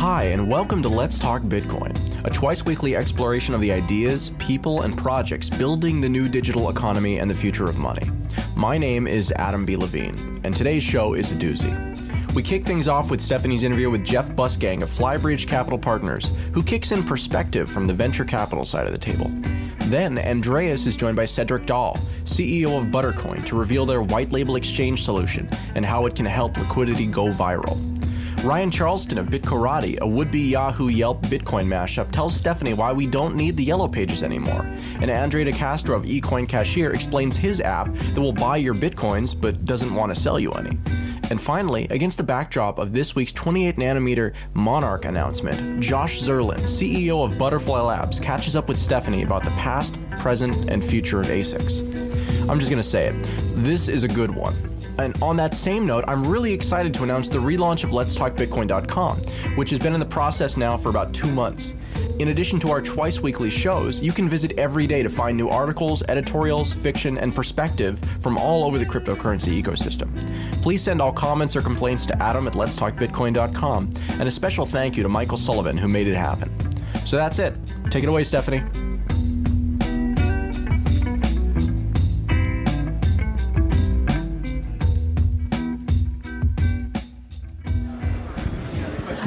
Hi, and welcome to Let's Talk Bitcoin, a twice-weekly exploration of the ideas, people, and projects building the new digital economy and the future of money. My name is Adam B. Levine, and today's show is a doozy. We kick things off with Stephanie's interview with Jeff Busgang of Flybridge Capital Partners, who kicks in perspective from the venture capital side of the table. Then, Andreas is joined by Cedric Dahl, CEO of Buttercoin, to reveal their white label exchange solution and how it can help liquidity go viral. Ryan Charleston of Bitcorati, a would-be Yahoo Yelp Bitcoin mashup, tells Stephanie why we don't need the yellow pages anymore. And Andre DeCastro of eCoin Cashier explains his app that will buy your Bitcoins but doesn't want to sell you any. And finally, against the backdrop of this week's 28nm Monarch announcement, Josh Zerlin, CEO of Butterfly Labs, catches up with Stephanie about the past, present, and future of ASICs. I'm just going to say it. This is a good one. And on that same note, I'm really excited to announce the relaunch of letstalkbitcoin.com, which has been in the process now for about 2 months. In addition to our twice-weekly shows, you can visit every day to find new articles, editorials, fiction, and perspective from all over the cryptocurrency ecosystem. Please send all comments or complaints to Adam at letstalkbitcoin.com, and a special thank you to Michael Sullivan, who made it happen. So that's it. Take it away, Stephanie.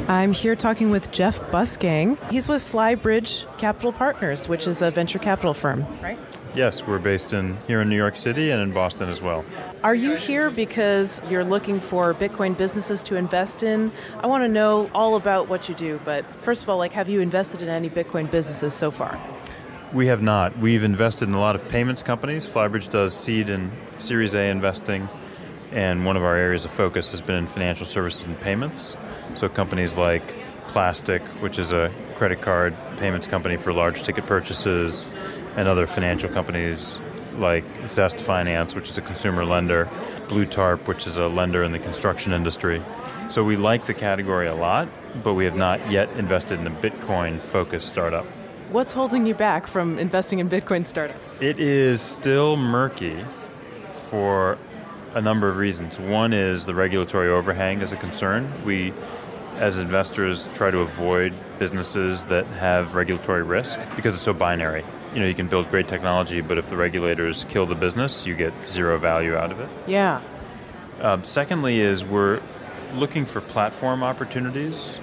I'm here talking with Jeff Busgang. He's with Flybridge Capital Partners, which is a venture capital firm, right? Yes, we're based here in New York City and in Boston as well. Are you here because you're looking for Bitcoin businesses to invest in? I want to know all about what you do, but first of all, have you invested in any Bitcoin businesses so far? We have not. We've invested in a lot of payments companies. Flybridge does seed and Series A investing, and one of our areas of focus has been in financial services and payments. So companies like Plastic, which is a credit card payments company for large ticket purchases, and other financial companies like Zest Finance, which is a consumer lender, Blue Tarp, which is a lender in the construction industry. So we like the category a lot, but we have not yet invested in a Bitcoin-focused startup. What's holding you back from investing in Bitcoin startups? It is still murky for a number of reasons. One is the regulatory overhang is a concern. We, as investors, try to avoid businesses that have regulatory risk because it's so binary. You can build great technology, but if the regulators kill the business, you get zero value out of it. Yeah. Secondly is we're looking for platform opportunities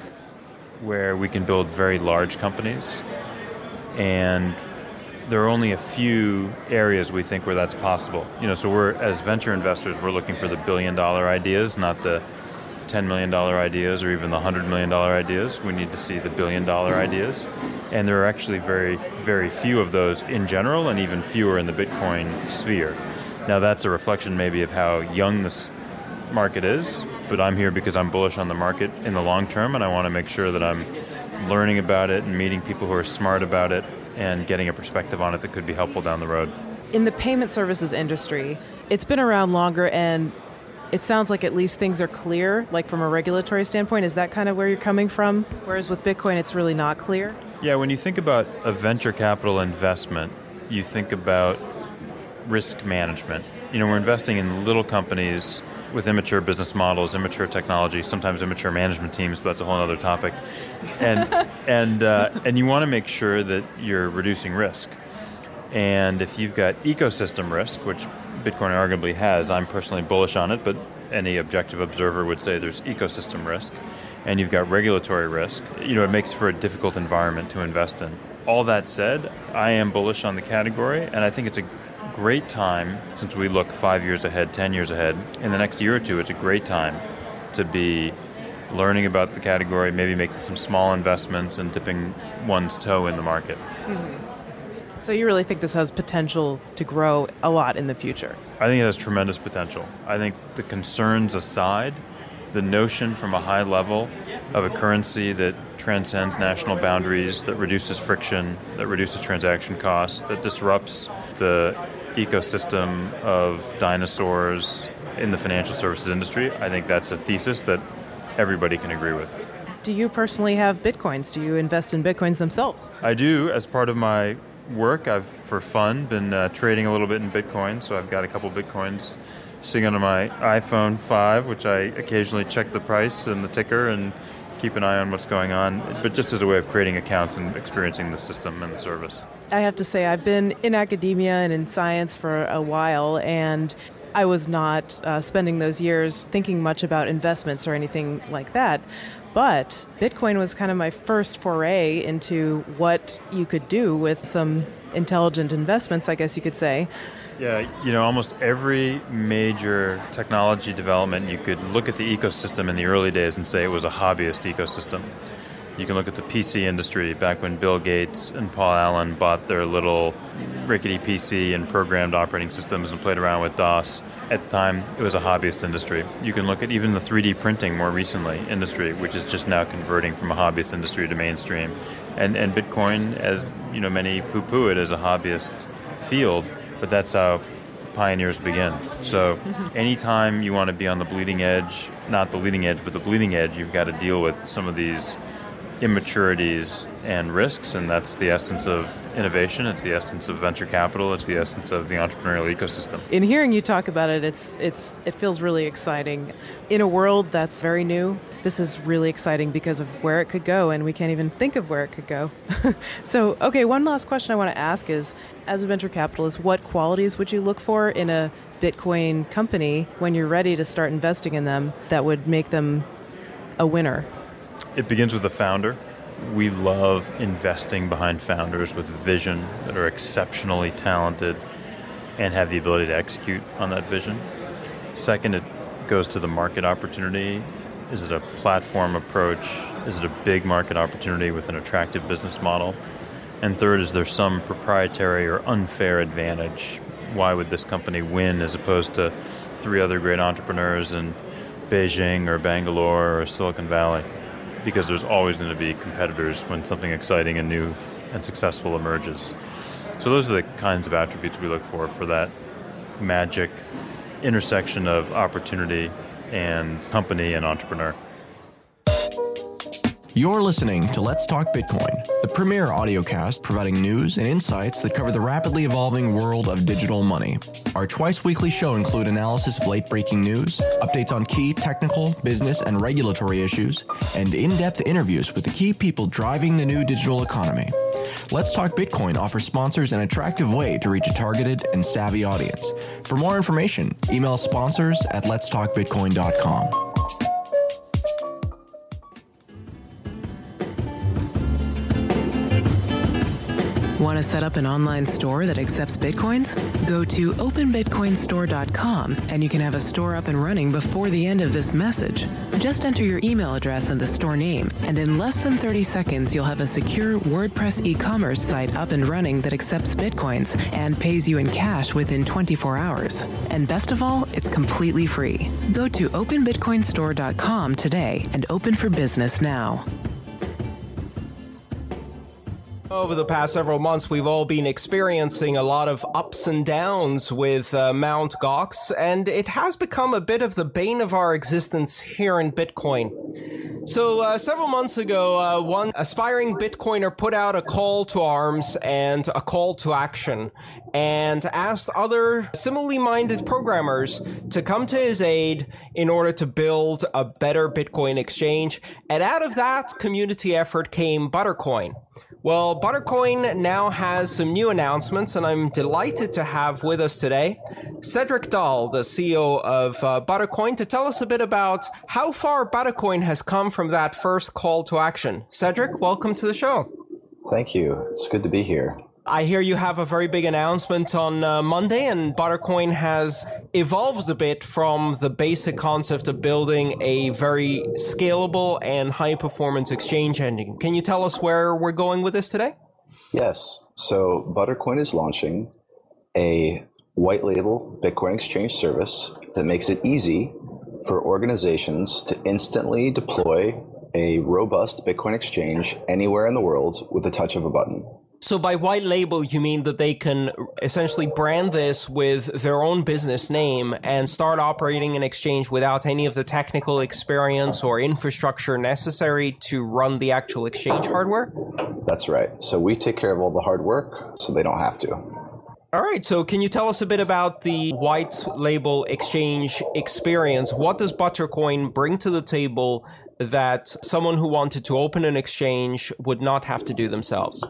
where we can build very large companies, and there are only a few areas we think where that's possible. So we're, as venture investors, we're looking for the billion-dollar ideas, not the $10 million ideas or even the $100 million ideas. We need to see the billion-dollar ideas. And there are actually very, very few of those in general, and even fewer in the Bitcoin sphere. Now that's a reflection maybe of how young this market is, but I'm here because I'm bullish on the market in the long term, and I want to make sure that I'm learning about it and meeting people who are smart about it and getting a perspective on it that could be helpful down the road. In the payment services industry, it's been around longer, and it sounds like at least things are clear, like from a regulatory standpoint. Is that kind of where you're coming from? Whereas with Bitcoin, it's really not clear? Yeah, when you think about a venture capital investment, you think about risk management. We're investing in little companies with immature business models, immature technology, sometimes immature management teams, but that's a whole other topic. And you want to make sure that you're reducing risk. And if you've got ecosystem risk, which Bitcoin arguably has, I'm personally bullish on it, but any objective observer would say there's ecosystem risk, and you've got regulatory risk, it makes for a difficult environment to invest in. All that said, I am bullish on the category, and I think it's a great time, since we look 5 years ahead, 10 years ahead, in the next year or two, it's a great time to be learning about the category, maybe making some small investments and dipping one's toe in the market. Mm-hmm. So you really think this has potential to grow a lot in the future? I think it has tremendous potential. I think the concerns aside, the notion from a high level of a currency that transcends national boundaries, that reduces friction, that reduces transaction costs, that disrupts the ecosystem of dinosaurs in the financial services industry, I think that's a thesis that everybody can agree with. Do you personally have Bitcoins? Do you invest in Bitcoins themselves? I do. As part of my work, I've, for fun, been trading a little bit in Bitcoin, so I've got a couple Bitcoins sitting on my iPhone 5, which I occasionally check the price and the ticker and keep an eye on what's going on, but just as a way of creating accounts and experiencing the system and the service. I have to say, I've been in academia and in science for a while, and I was not spending those years thinking much about investments or anything like that. But Bitcoin was kind of my first foray into what you could do with some intelligent investments, I guess you could say. Yeah, almost every major technology development, you could look at the ecosystem in the early days and say it was a hobbyist ecosystem. You can look at the PC industry back when Bill Gates and Paul Allen bought their little rickety PC and programmed operating systems and played around with DOS. At the time, it was a hobbyist industry. You can look at even the 3D printing more recently industry, which is just now converting from a hobbyist industry to mainstream. And Bitcoin, as many poo-poo it as a hobbyist field, but that's how pioneers begin. So anytime you want to be on the bleeding edge, not the leading edge, but the bleeding edge, you've got to deal with some of these immaturities and risks, and that's the essence of innovation. It's the essence of venture capital. It's the essence of the entrepreneurial ecosystem. In hearing you talk about it, it feels really exciting. In a world that's very new, this is really exciting because of where it could go, and we can't even think of where it could go. So, okay, one last question I want to ask is, as a venture capitalist, what qualities would you look for in a Bitcoin company when you're ready to start investing in them that would make them a winner? It begins with the founder. We love investing behind founders with vision that are exceptionally talented and have the ability to execute on that vision. Second, it goes to the market opportunity. Is it a platform approach? Is it a big market opportunity with an attractive business model? And third, is there some proprietary or unfair advantage? Why would this company win as opposed to 3 other great entrepreneurs in Beijing or Bangalore or Silicon Valley? Because there's always going to be competitors when something exciting and new and successful emerges. So those are the kinds of attributes we look for that magic intersection of opportunity and company and entrepreneur. You're listening to Let's Talk Bitcoin, the premier audiocast providing news and insights that cover the rapidly evolving world of digital money. Our twice-weekly show include analysis of late-breaking news, updates on key technical, business, and regulatory issues, and in-depth interviews with the key people driving the new digital economy. Let's Talk Bitcoin offers sponsors an attractive way to reach a targeted and savvy audience. For more information, email sponsors@letstalkbitcoin.com. Want to set up an online store that accepts Bitcoins? Go to openbitcoinstore.com and you can have a store up and running before the end of this message. Just enter your email address and the store name, and in less than 30 seconds, you'll have a secure WordPress e-commerce site up and running that accepts Bitcoins and pays you in cash within 24 hours. And best of all, it's completely free. Go to openbitcoinstore.com today and open for business now. Over the past several months, we've all been experiencing a lot of ups and downs with Mt. Gox, and it has become a bit of the bane of our existence here in Bitcoin. So several months ago, one aspiring Bitcoiner put out a call to arms and a call to action and asked other similarly minded programmers to come to his aid in order to build a better Bitcoin exchange. And out of that community effort came Buttercoin. Well, Buttercoin now has some new announcements, and I'm delighted to have with us today Cedric Dahl, the CEO of Buttercoin, to tell us a bit about how far Buttercoin has come from that first call to action. Cedric, welcome to the show. Thank you. It's good to be here. I hear you have a very big announcement on Monday, and Buttercoin has evolved a bit from the basic concept of building a very scalable and high-performance exchange engine. Can you tell us where we're going with this today? Yes. So Buttercoin is launching a white label Bitcoin exchange service that makes it easy for organizations to instantly deploy a robust Bitcoin exchange anywhere in the world with the touch of a button. So by white label, you mean that they can essentially brand this with their own business name and start operating an exchange without any of the technical experience or infrastructure necessary to run the actual exchange hardware? That's right. So we take care of all the hard work so they don't have to. All right, so can you tell us a bit about the white label exchange experience? What does Buttercoin bring to the table that someone who wanted to open an exchange would not have to do themselves?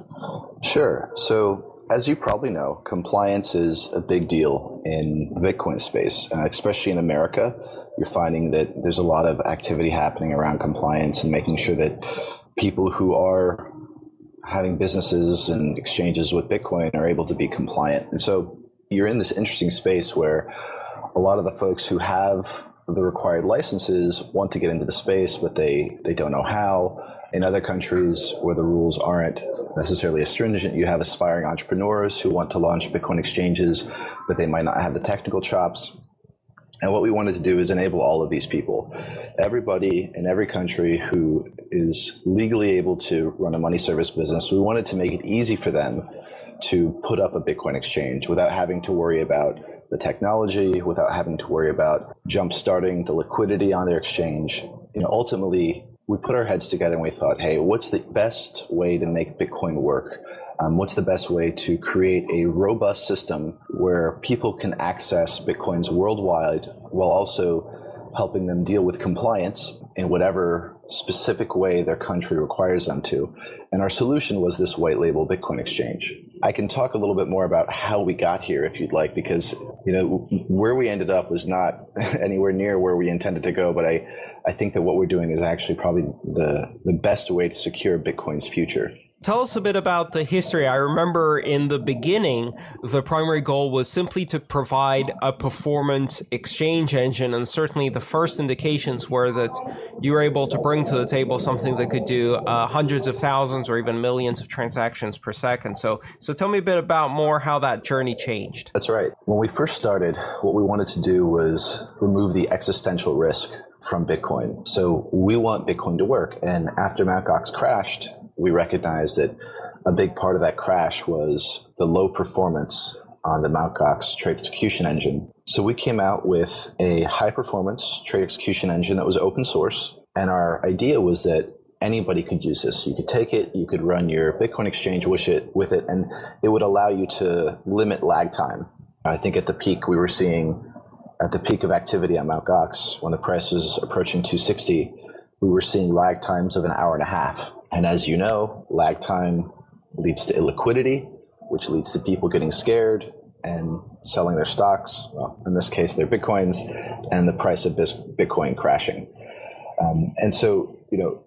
Sure. So as you probably know, compliance is a big deal in the Bitcoin space, especially in America. You're finding that there's a lot of activity happening around compliance and making sure that people who are having businesses and exchanges with Bitcoin are able to be compliant. And so you're in this interesting space where a lot of the folks who have the required licenses want to get into the space, but they don't know how. In other countries where the rules aren't necessarily as stringent, you have aspiring entrepreneurs who want to launch Bitcoin exchanges, but they might not have the technical chops. And what we wanted to do is enable all of these people, everybody in every country who is legally able to run a money service business. We wanted to make it easy for them to put up a Bitcoin exchange without having to worry about the technology, without having to worry about jump starting the liquidity on their exchange. Ultimately, we put our heads together and we thought, hey, what's the best way to make Bitcoin work? What's the best way to create a robust system where people can access Bitcoins worldwide while also helping them deal with compliance in whatever specific way their country requires them to? And our solution was this white label Bitcoin exchange. I can talk a little bit more about how we got here if you'd like, because where we ended up was not anywhere near where we intended to go, but I think that what we're doing is actually probably the best way to secure Bitcoin's future. Tell us a bit about the history. I remember in the beginning, the primary goal was simply to provide a performance exchange engine, and certainly the first indications were that you were able to bring to the table something that could do hundreds of thousands or even millions of transactions per second. So tell me a bit about more how that journey changed. That's right. When we first started, what we wanted to do was remove the existential risk from Bitcoin. So we want Bitcoin to work. And after Mt. Gox crashed, we recognized that a big part of that crash was the low performance on the Mt. Gox trade execution engine. So we came out with a high performance trade execution engine that was open source. And our idea was that anybody could use this. You could take it, you could run your Bitcoin exchange with it, and it would allow you to limit lag time. I think at the peak we were seeing, at the peak of activity on Mt. Gox, when the price was approaching 260, we were seeing lag times of an hour and a half. And as you know, lag time leads to illiquidity, which leads to people getting scared and selling their stocks, well, in this case, their Bitcoins, and the price of Bitcoin crashing. And so,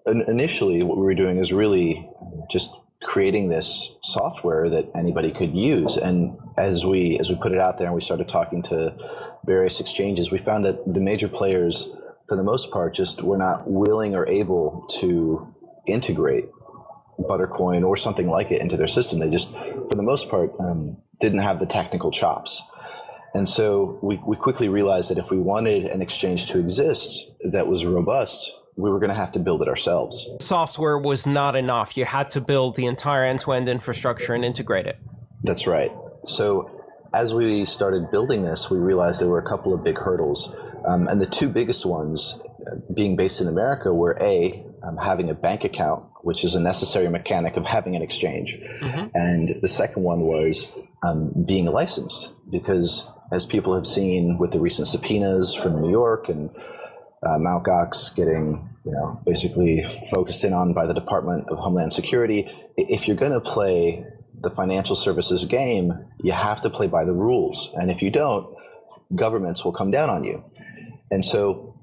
initially what we were doing is really just creating this software that anybody could use. And as we put it out there and we started talking to various exchanges, we found that the major players, for the most part, just were not willing or able to integrate Buttercoin or something like it into their system. They just, for the most part, didn't have the technical chops. And so we quickly realized that if we wanted an exchange to exist that was robust, we were going to have to build it ourselves. Software was not enough. You had to build the entire end-to-end infrastructure and integrate it. That's right. So as we started building this, we realized there were a couple of big hurdles. And the two biggest ones, being based in America, were having a bank account, which is a necessary mechanic of having an exchange. Mm-hmm. And the second one was being licensed, because as people have seen with the recent subpoenas from New York and Mt. Gox getting basically focused in on by the Department of Homeland Security, if you're going to play the financial services game, you have to play by the rules. And if you don't, governments will come down on you. And so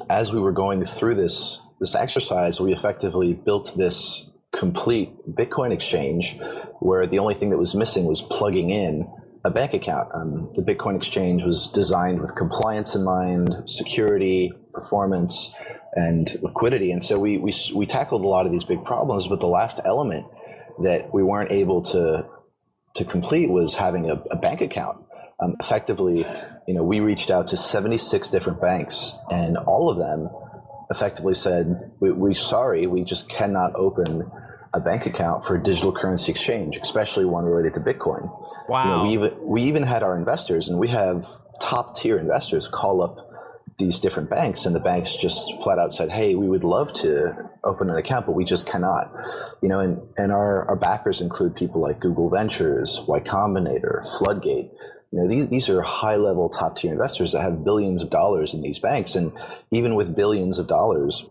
as we were going through this exercise, we effectively built this complete Bitcoin exchange where the only thing that was missing was plugging in a bank account. The Bitcoin exchange was designed with compliance in mind, security, performance, and liquidity. And so we tackled a lot of these big problems, but the last element that we weren't able to complete was having a bank account. Effectively, we reached out to 76 different banks, and all of them effectively said, we just cannot open a bank account for a digital currency exchange, especially one related to Bitcoin. Wow. We even had our investors, and we have top tier investors, call up these different banks, and the banks just flat out said, hey, we would love to open an account, but we just cannot. And our backers include people like Google Ventures, Y Combinator, Floodgate. These are high-level, top-tier investors that have billions of dollars in these banks, and even with billions of dollars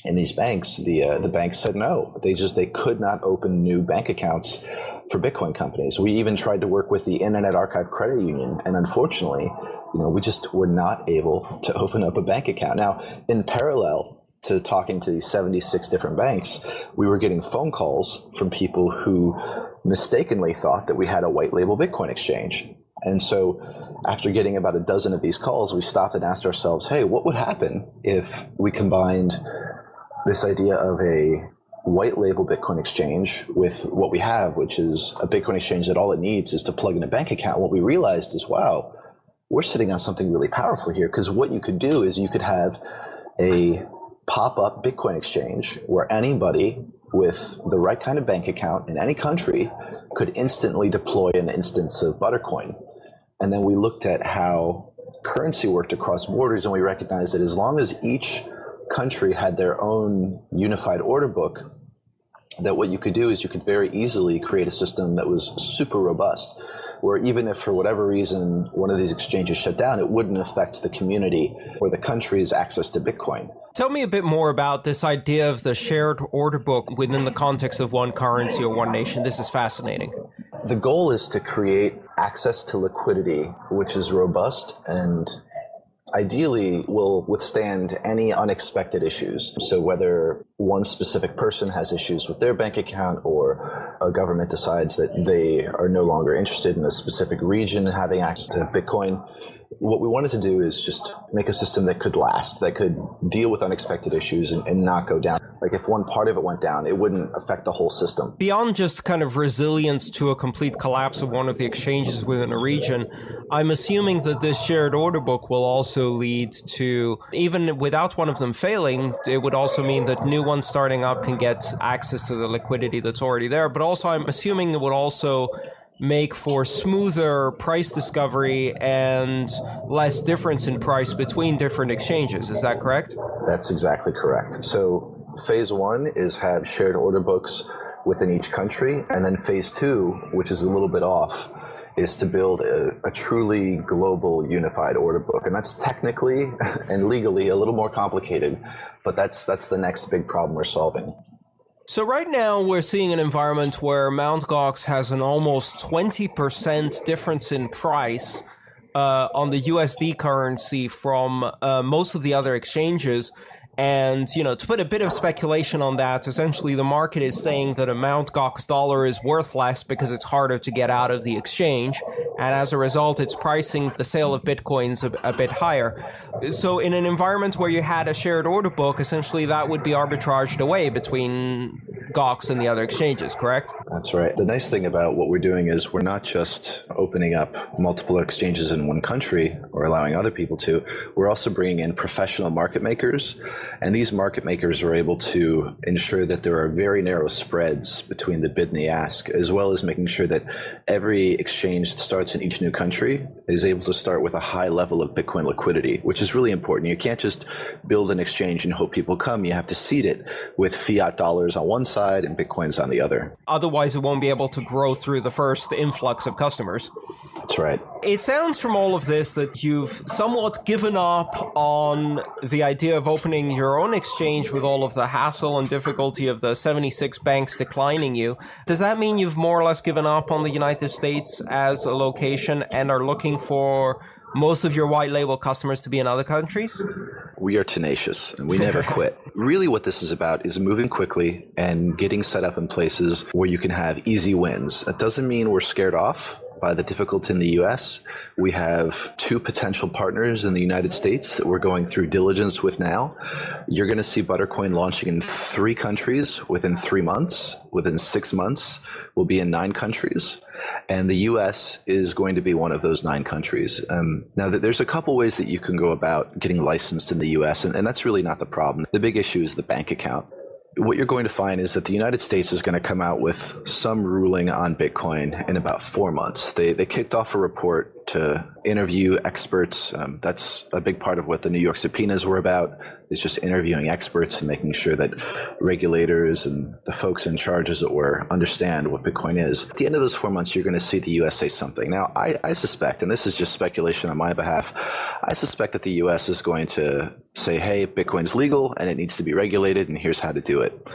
in these banks, the banks said no. They could not open new bank accounts for Bitcoin companies. We even tried to work with the Internet Archive Credit Union, and unfortunately, we just were not able to open up a bank account. Now, in parallel to talking to these 76 different banks, we were getting phone calls from people who mistakenly thought that we had a white label Bitcoin exchange. And so after getting about a dozen of these calls, we stopped and asked ourselves, hey, what would happen if we combined this idea of a white label Bitcoin exchange with what we have, which is a Bitcoin exchange that all it needs is to plug in a bank account? What we realized is, wow, we're sitting on something really powerful here, because what you could do is you could have a pop-up Bitcoin exchange where anybody with the right kind of bank account in any country could instantly deploy an instance of Buttercoin. And then we looked at how currency worked across borders, and we recognized that as long as each country had their own unified order book, that what you could do is you could very easily create a system that was super robust, where even if for whatever reason one of these exchanges shut down, it wouldn't affect the community or the country's access to Bitcoin. Tell me a bit more about this idea of the shared order book within the context of one currency or one nation. This is fascinating. The goal is to create access to liquidity, which is robust and ideally will withstand any unexpected issues. So whether one specific person has issues with their bank account, or a government decides that they are no longer interested in a specific region having access to Bitcoin, what we wanted to do is just make a system that could last, that could deal with unexpected issues and not go down. Like if one part of it went down, it wouldn't affect the whole system. Beyond just kind of resilience to a complete collapse of one of the exchanges within a region, I'm assuming that this shared order book will also lead to, even without one of them failing, it would also mean that new ones starting up can get access to the liquidity that's already there. But also I'm assuming it would also make for smoother price discovery and less difference in price between different exchanges. Is that correct? That's exactly correct. So phase one is have shared order books within each country. And then phase two, which is a little bit off, is to build a truly global unified order book. And that's technically and legally a little more complicated, but that's the next big problem we're solving. So right now we're seeing an environment where Mt. Gox has an almost 20% difference in price on the USD currency from most of the other exchanges. And, to put a bit of speculation on that, essentially the market is saying that a Mt. Gox dollar is worth less because it's harder to get out of the exchange. And as a result, it's pricing the sale of Bitcoins a bit higher. So in an environment where you had a shared order book, essentially that would be arbitraged away between Gox and the other exchanges, correct? That's right. The nice thing about what we're doing is we're not just opening up multiple exchanges in one country or allowing other people to. We're also bringing in professional market makers. And these market makers are able to ensure that there are very narrow spreads between the bid and the ask, as well as making sure that every exchange that starts in each new country is able to start with a high level of Bitcoin liquidity, which is really important. You can't just build an exchange and hope people come. You have to seed it with fiat dollars on one side and Bitcoins on the other. Otherwise, it won't be able to grow through the first influx of customers. That's right. It sounds from all of this that you've somewhat given up on the idea of opening your own exchange with all of the hassle and difficulty of the 76 banks declining you. Does that mean you've more or less given up on the United States as a location and are looking for most of your white label customers to be in other countries? We are tenacious and we never quit. Really what this is about is moving quickly and getting set up in places where you can have easy wins. That doesn't mean we're scared off by the difficulty in the US. We have 2 potential partners in the United States that we're going through diligence with now. You're going to see Buttercoin launching in 3 countries within 3 months. Within 6 months, we'll be in 9 countries. And the US is going to be one of those 9 countries. Now, there's a couple ways that you can go about getting licensed in the US, and that's really not the problem. The big issue is the bank account. What you're going to find is that the United States is going to come out with some ruling on Bitcoin in about 4 months. They kicked off a report to interview experts. That's a big part of what the New York subpoenas were about, is just interviewing experts and making sure that regulators and the folks in charge, as it were, understand what Bitcoin is. At the end of those 4 months, you're going to see the U.S. say something. Now, I suspect, and this is just speculation on my behalf, I suspect that the U.S. is going to say, hey, Bitcoin's legal and it needs to be regulated, and here's how to do it.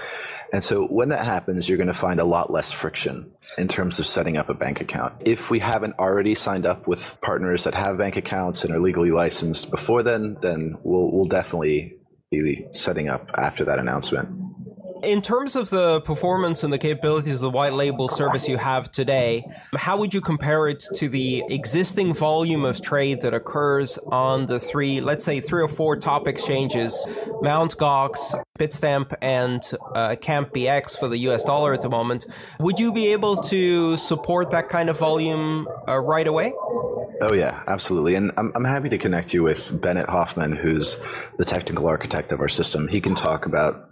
And so when that happens, you're going to find a lot less friction in terms of setting up a bank account. If we haven't already signed up with partners that have bank accounts and are legally licensed before then we'll definitely be setting up after that announcement. In terms of the performance and the capabilities of the white label service you have today, how would you compare it to the existing volume of trade that occurs on the let's say three or four top exchanges, Mt. Gox, Bitstamp, and CampBX for the US dollar at the moment? Would you be able to support that kind of volume right away? Oh yeah, absolutely. And I'm happy to connect you with Bennett Hoffman, who's the technical architect of our system. He can talk about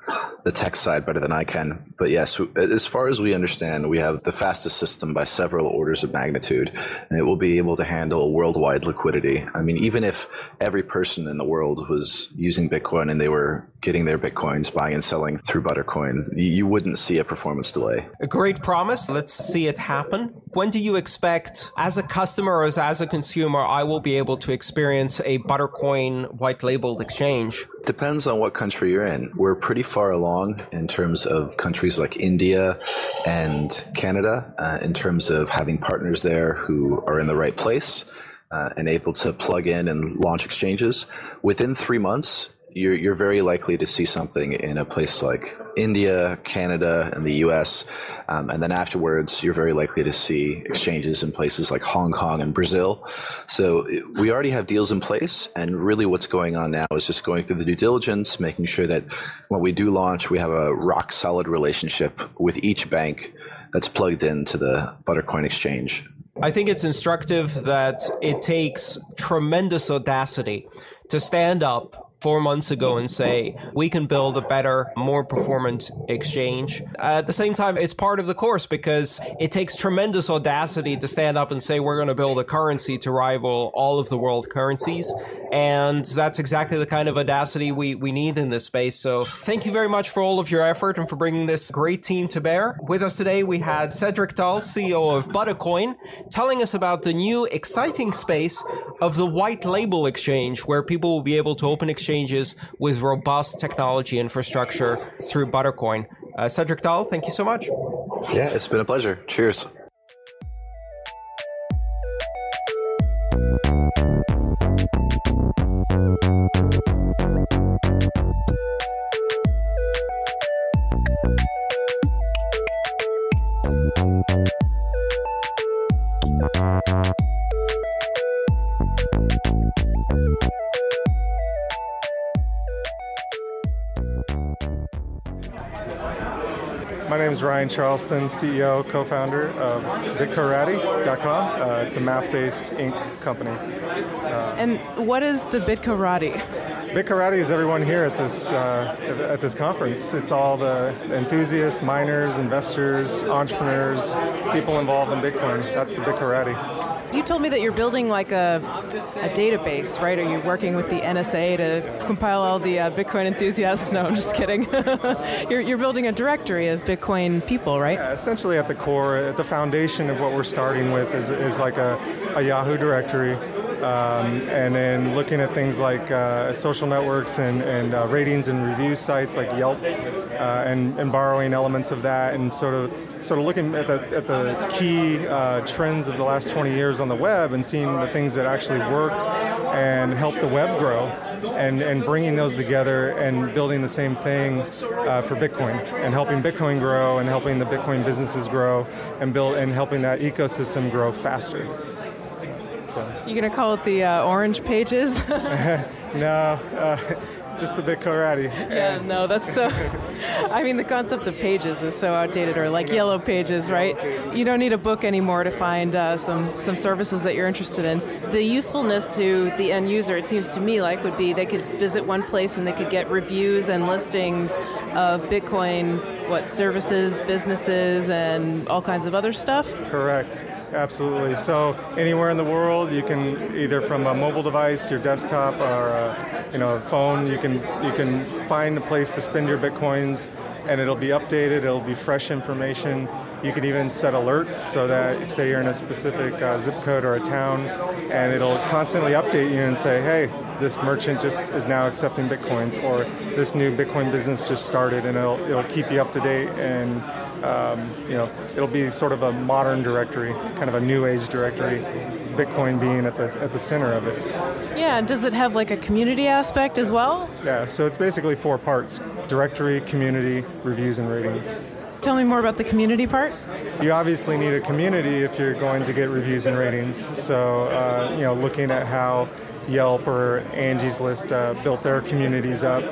the tech side better than I can. But yes, as far as we understand, we have the fastest system by several orders of magnitude, and it will be able to handle worldwide liquidity. I mean, even if every person in the world was using Bitcoin and they were getting their Bitcoins, buying and selling through Buttercoin, you wouldn't see a performance delay. A great promise. Let's see it happen. When do you expect, as a customer or as a consumer, I will be able to experience a Buttercoin white labeled exchange? Depends on what country you're in. We're pretty far along in terms of countries like India and Canada, in terms of having partners there who are in the right place and able to plug in and launch exchanges. Within 3 months, you're very likely to see something in a place like India, Canada, and the US. And then afterwards, you're very likely to see exchanges in places like Hong Kong and Brazil. So we already have deals in place. And really what's going on now is just going through the due diligence, making sure that when we do launch, we have a rock solid relationship with each bank that's plugged into the Buttercoin exchange. I think it's instructive that it takes tremendous audacity to stand up 4 months ago and say, we can build a better, more performant exchange. At the same time, it's part of the course because it takes tremendous audacity to stand up and say, we're going to build a currency to rival all of the world currencies. And that's exactly the kind of audacity we need in this space. So thank you very much for all of your effort and for bringing this great team to bear. With us today, we had Cedric Dahl, CEO of Buttercoin, telling us about the new exciting space of the white label exchange, where people will be able to open exchanges with robust technology infrastructure through Buttercoin. Cedric Dahl, thank you so much. Yeah, it's been a pleasure. Cheers. My name is Ryan Charleston, CEO, co-founder of BitKarate.com. It's a math-based ink company. And what is the BitKarate? BitKarate is everyone here at this conference. It's all the enthusiasts, miners, investors, entrepreneurs, people involved in Bitcoin. That's the BitKarate. You told me that you're building like a database, right? Are you working with the NSA to compile all the Bitcoin enthusiasts? No, I'm just kidding. You're building a directory of Bitcoin people, right? Yeah, essentially at the core, at the foundation of what we're starting with is like a Yahoo directory. And then looking at things like social networks and ratings and review sites like Yelp, and borrowing elements of that, and sort of looking at the key trends of the last 20 years on the web and seeing the things that actually worked and helped the web grow, and bringing those together and building the same thing for Bitcoin, and helping Bitcoin grow and helping the Bitcoin businesses grow and helping that ecosystem grow faster. You gonna call it the orange pages? No, just the BitCoreati. Yeah, no, that's so... I mean, the concept of pages is so outdated, or like yellow pages, right? You don't need a book anymore to find some services that you're interested in. The usefulness to the end user, it seems to me like, would be they could visit one place and they could get reviews and listings of Bitcoin, services, businesses, and all kinds of other stuff? Correct. Absolutely. So anywhere in the world, you can either from a mobile device, your desktop, or a phone, you can find a place to spend your Bitcoins, and it'll be updated. It'll be fresh information. You can even set alerts so that, say you're in a specific zip code or a town, and it'll constantly update you and say, hey, this merchant just is now accepting Bitcoins, or this new Bitcoin business just started, and it'll keep you up to date, and it'll be sort of a modern directory, kind of a new age directory, Bitcoin being at the center of it. Yeah, and does it have like a community aspect as well? Yeah, so it's basically 4 parts: directory, community, reviews, and ratings. Tell me more about the community part. You obviously need a community if you're going to get reviews and ratings. So, looking at how Yelp or Angie's List built their communities up,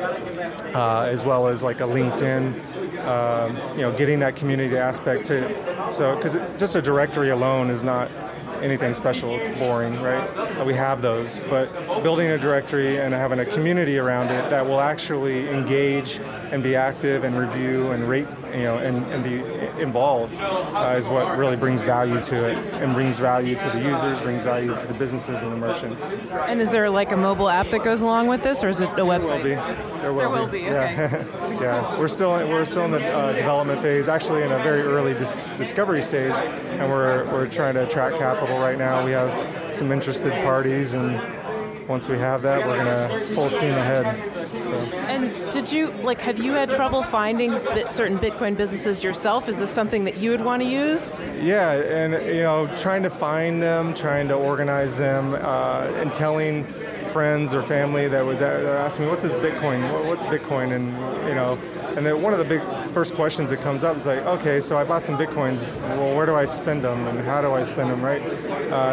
as well as like a LinkedIn, getting that community aspect too. So, because just a directory alone is not anything special, it's boring, right? We have those, but building a directory and having a community around it that will actually engage and be active and review and rate, and be involved is what really brings value to it, and brings value to the users, brings value to the businesses and the merchants. And is there like a mobile app that goes along with this, or is it a website? There will be. Okay. Yeah. We're still in the development phase, actually in a very early discovery stage, and we're trying to attract capital right now. We have some interested parties, and once we have that, we're going to full steam ahead. So. And have you had trouble finding certain Bitcoin businesses yourself? Is this something that you would want to use? Yeah, and trying to find them, trying to organize them, and telling friends or family they're asking me, what's this Bitcoin? What's Bitcoin? And then one of the big first questions that comes up is like, okay, so I bought some Bitcoins. Well, where do I spend them, and how do I spend them, right?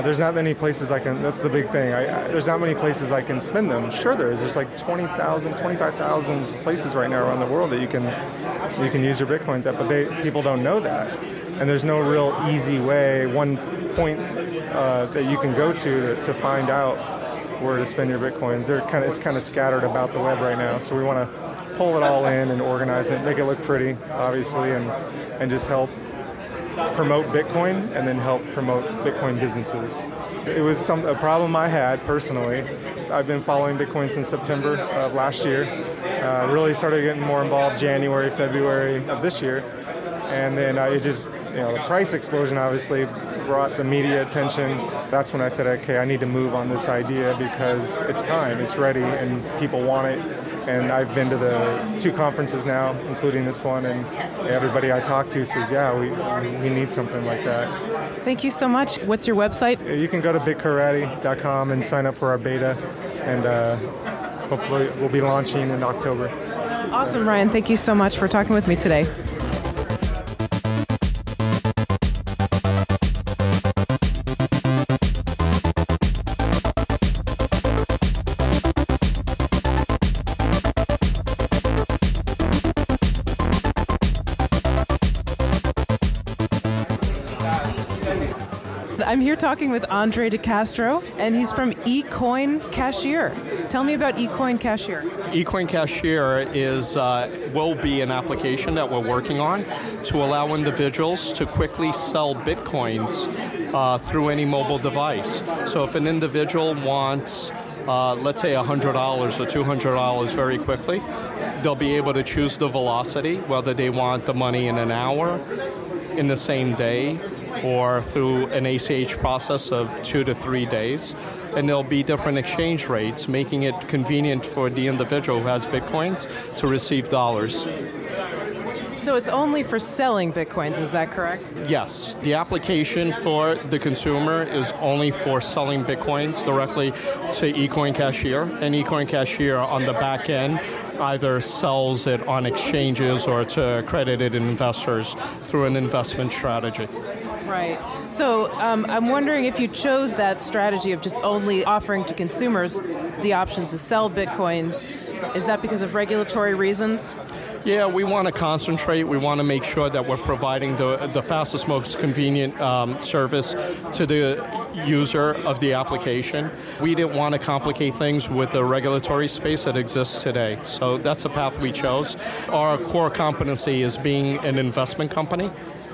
There's not many places I can. That's the big thing. There's not many places I can spend them. Sure, there's like 20,000, 25,000 places right now around the world that you can use your Bitcoins at, but people don't know that, and there's no real easy way, one point that you can go to find out where to spend your Bitcoins. It's kind of scattered about the web right now, so we want to pull it all in and organize it, make it look pretty, obviously, and just help promote Bitcoin, and then help promote Bitcoin businesses. It was a problem I had personally. I've been following Bitcoin since September of last year. Really started getting more involved January, February of this year. And then the price explosion obviously brought the media attention. That's when I said, okay, I need to move on this idea because it's time, it's ready, and people want it. And I've been to the 2 conferences now, including this one, and everybody I talk to says, yeah, we need something like that. Thank you so much. What's your website? You can go to bitcoreati.com and sign up for our beta, and hopefully we'll be launching in October. Awesome, Ryan. Thank you so much for talking with me today. I'm here talking with Andre De Castro, and he's from eCoin Cashier. Tell me about eCoin Cashier. eCoin Cashier will be an application that we're working on to allow individuals to quickly sell Bitcoins through any mobile device. So if an individual wants, let's say $100 or $200 very quickly, they'll be able to choose the velocity, whether they want the money in an hour, in the same day, or through an ACH process of 2 to 3 days. And there'll be different exchange rates, making it convenient for the individual who has Bitcoins to receive dollars. So it's only for selling Bitcoins, is that correct? Yes. The application for the consumer is only for selling Bitcoins directly to eCoin Cashier. And eCoin Cashier on the back end either sells it on exchanges or to accredited investors through an investment strategy. Right. So I'm wondering if you chose that strategy of just only offering to consumers the option to sell Bitcoins, Is that because of regulatory reasons? Yeah, we want to concentrate. We want to make sure that we're providing the fastest, most convenient service to the user of the application. We didn't want to complicate things with the regulatory space that exists today. So that's the path we chose. Our core competency is being an investment company,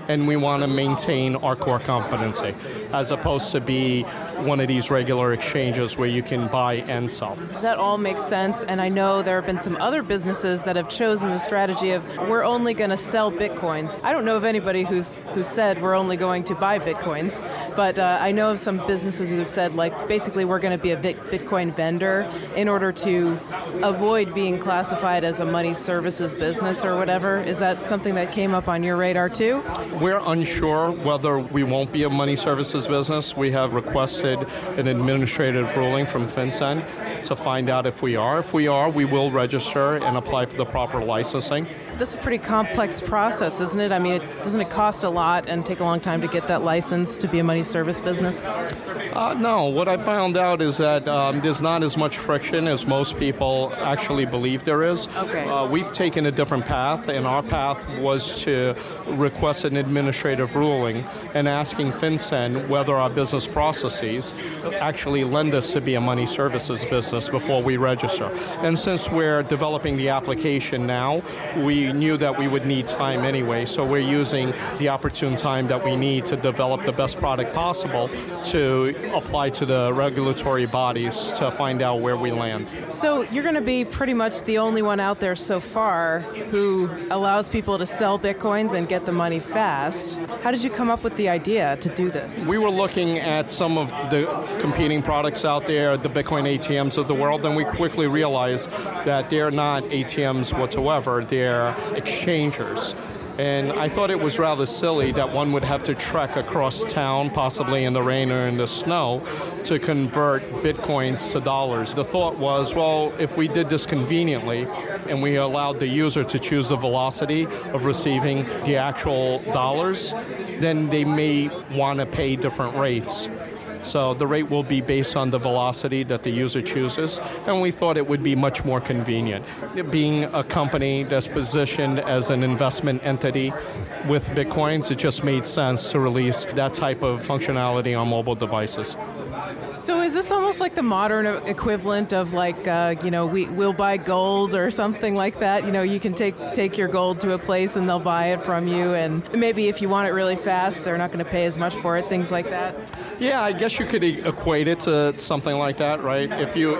and we want to maintain our core competency, as opposed to be one of these regular exchanges where you can buy and sell. That all makes sense, and I know there have been some other businesses that have chosen the strategy of we're only going to sell Bitcoins. I don't know of anybody who said we're only going to buy Bitcoins, but I know of some businesses who have said, like, basically we're going to be a Bitcoin vendor in order to avoid being classified as a money services business or whatever. Is that something that came up on your radar too? We're unsure whether we won't be a money services business. We have requested an administrative ruling from FinCEN to find out if we are. If we are, we will register and apply for the proper licensing. That's a pretty complex process, isn't it? I mean, doesn't it cost a lot and take a long time to get that license to be a money service business? No. What I found out is that there's not as much friction as most people actually believe there is. Okay. We've taken a different path, and our path was to request an administrative ruling and asking FinCEN whether our business processes actually lend us to be a money services business before we register. And since we're developing the application now, we knew that we would need time anyway, so we're using the opportune time that we need to develop the best product possible to apply to the regulatory bodies to find out where we land. So you're going to be pretty much the only one out there so far who allows people to sell Bitcoins and get the money fast. How did you come up with the idea to do this? We were looking at some of the competing products out there, the Bitcoin ATMs of the world, and we quickly realized that they're not ATMs whatsoever, they're exchangers. And I thought it was rather silly that one would have to trek across town, possibly in the rain or in the snow, to convert Bitcoins to dollars. The thought was, well, if we did this conveniently and we allowed the user to choose the velocity of receiving the actual dollars, then they may want to pay different rates. So the rate will be based on the velocity that the user chooses, and we thought it would be much more convenient. Being a company that's positioned as an investment entity with Bitcoins, it just made sense to release that type of functionality on mobile devices. So is this almost like the modern equivalent of like, we'll buy gold or something like that? You know, you can take your gold to a place and they'll buy it from you, and maybe if you want it really fast, they're not going to pay as much for it, things like that? Yeah, I guess you could equate it to something like that, right? If you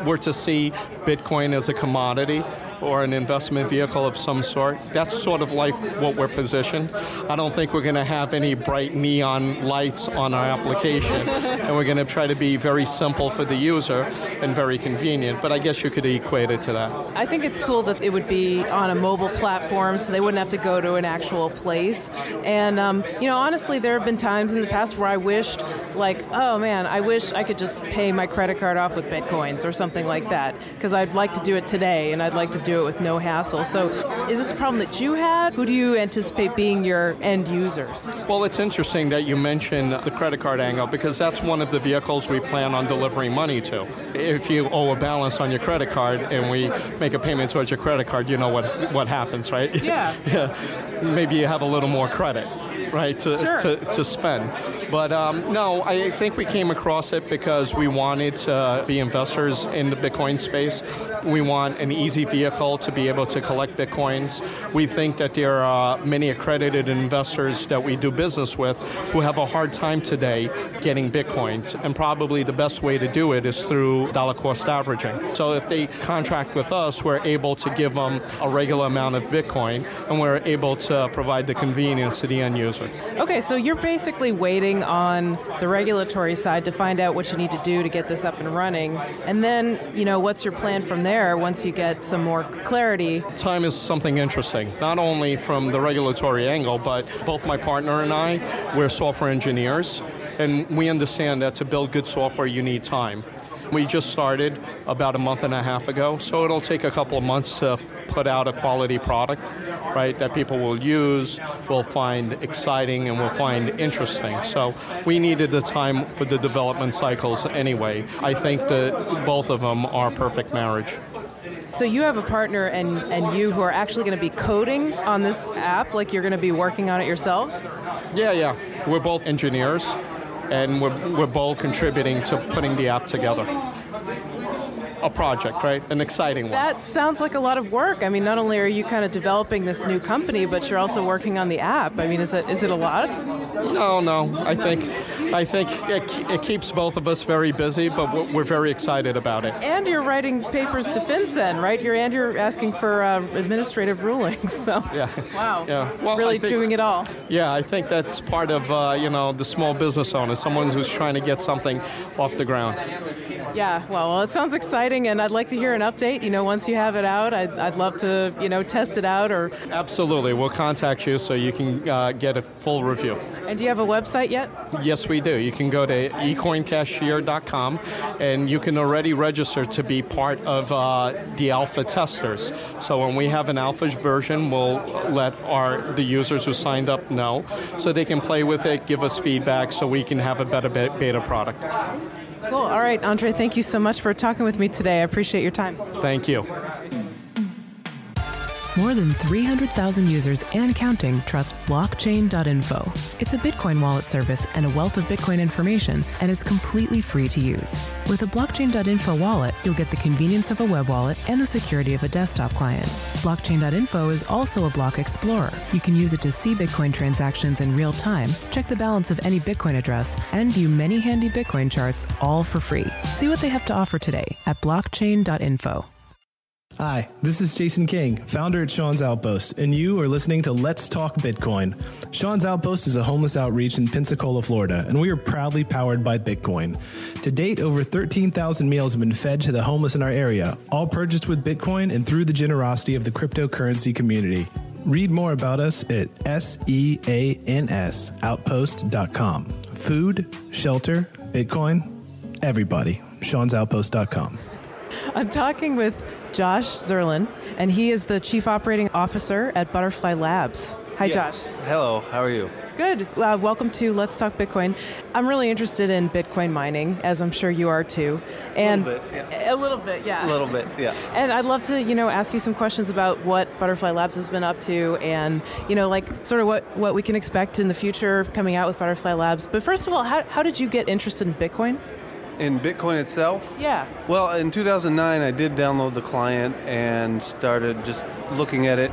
were to see Bitcoin as a commodity or an investment vehicle of some sort, that's sort of like what we're positioned. I don't think we're going to have any bright neon lights on our application, and we're going to try to be very simple for the user and very convenient, but I guess you could equate it to that. I think it's cool that it would be on a mobile platform, so they wouldn't have to go to an actual place. And, honestly, there have been times in the past where I wished, like, oh man, I wish I could just pay my credit card off with Bitcoins or something like that, because I'd like to do it today, and I'd like to do it with no hassle. So is this a problem that you had? Who do you anticipate being your end users? Well, it's interesting that you mention the credit card angle, because that's one of the vehicles we plan on delivering money to. If you owe a balance on your credit card and we make a payment towards your credit card, you know what happens, right? Yeah. Yeah. Maybe you have a little more credit, right, to spend. But no, I think we came across it because we wanted to be investors in the Bitcoin space. We want an easy vehicle to be able to collect Bitcoins. We think that there are many accredited investors that we do business with who have a hard time today getting Bitcoins, and probably the best way to do it is through dollar cost averaging. So if they contract with us, we're able to give them a regular amount of Bitcoin, and we're able to provide the convenience to the end user. Okay, so you're basically waiting on the regulatory side to find out what you need to do to get this up and running, and then, what's your plan from there once you get some more clarity? Time is something interesting, not only from the regulatory angle, but both my partner and I, we're software engineers, and we understand that to build good software, you need time. We just started about a month and a half ago, so it'll take a couple of months to put out a quality product, right, that people will use, will find exciting, and will find interesting. So we needed the time for the development cycles anyway. I think that both of them are a perfect marriage. So you have a partner and you who are actually going to be coding on this app, like you're going to be working on it yourselves? Yeah. We're both engineers, and we're both contributing to putting the app together. A project, right? An exciting one. That sounds like a lot of work. I mean, not only are you kind of developing this new company, but you're also working on the app. I mean, is it a lot? No. I think it keeps both of us very busy, but we're very excited about it. And you're writing papers to FinCEN, right? You're asking for administrative rulings. So yeah. Wow. Yeah. Well, really doing it all. Yeah, I think that's part of the small business owner, someone who's trying to get something off the ground. Yeah, well, it sounds exciting, and I'd like to hear an update. Once you have it out, I'd love to, test it out. Or Absolutely. We'll contact you so you can get a full review. And do you have a website yet? Yes, we do. You can go to ecoincashier.com, and you can already register to be part of the alpha testers. So when we have an alpha version, we'll let the users who signed up know so they can play with it, give us feedback so we can have a better beta product. Cool. All right, Andre, thank you so much for talking with me today. I appreciate your time. Thank you. More than 300,000 users and counting trust blockchain.info. It's a Bitcoin wallet service and a wealth of Bitcoin information, and is completely free to use. With a blockchain.info wallet, you'll get the convenience of a web wallet and the security of a desktop client. Blockchain.info is also a block explorer. You can use it to see Bitcoin transactions in real time, check the balance of any Bitcoin address, and view many handy Bitcoin charts, all for free. See what they have to offer today at blockchain.info. Hi, this is Jason King, founder at Sean's Outpost, and you are listening to Let's Talk Bitcoin. Sean's Outpost is a homeless outreach in Pensacola, Florida, and we are proudly powered by Bitcoin. To date, over 13,000 meals have been fed to the homeless in our area, all purchased with Bitcoin and through the generosity of the cryptocurrency community. Read more about us at SEANSOutpost.com. Food, shelter, Bitcoin, everybody. Sean'sOutpost.com. I'm talking with Josh Zerlin, and he is the Chief Operating Officer at Butterfly Labs. Hi, yes. Josh. Hello. How are you? Good. Welcome to Let's Talk Bitcoin. I'm really interested in Bitcoin mining, as I'm sure you are too. And a little bit, yeah. A little bit, yeah. A little bit, yeah. And I'd love to, ask you some questions about what Butterfly Labs has been up to, and sort of what we can expect in the future coming out with Butterfly Labs. But first of all, how did you get interested in Bitcoin? In Bitcoin itself? Yeah. Well, in 2009, I did download the client and started just looking at it.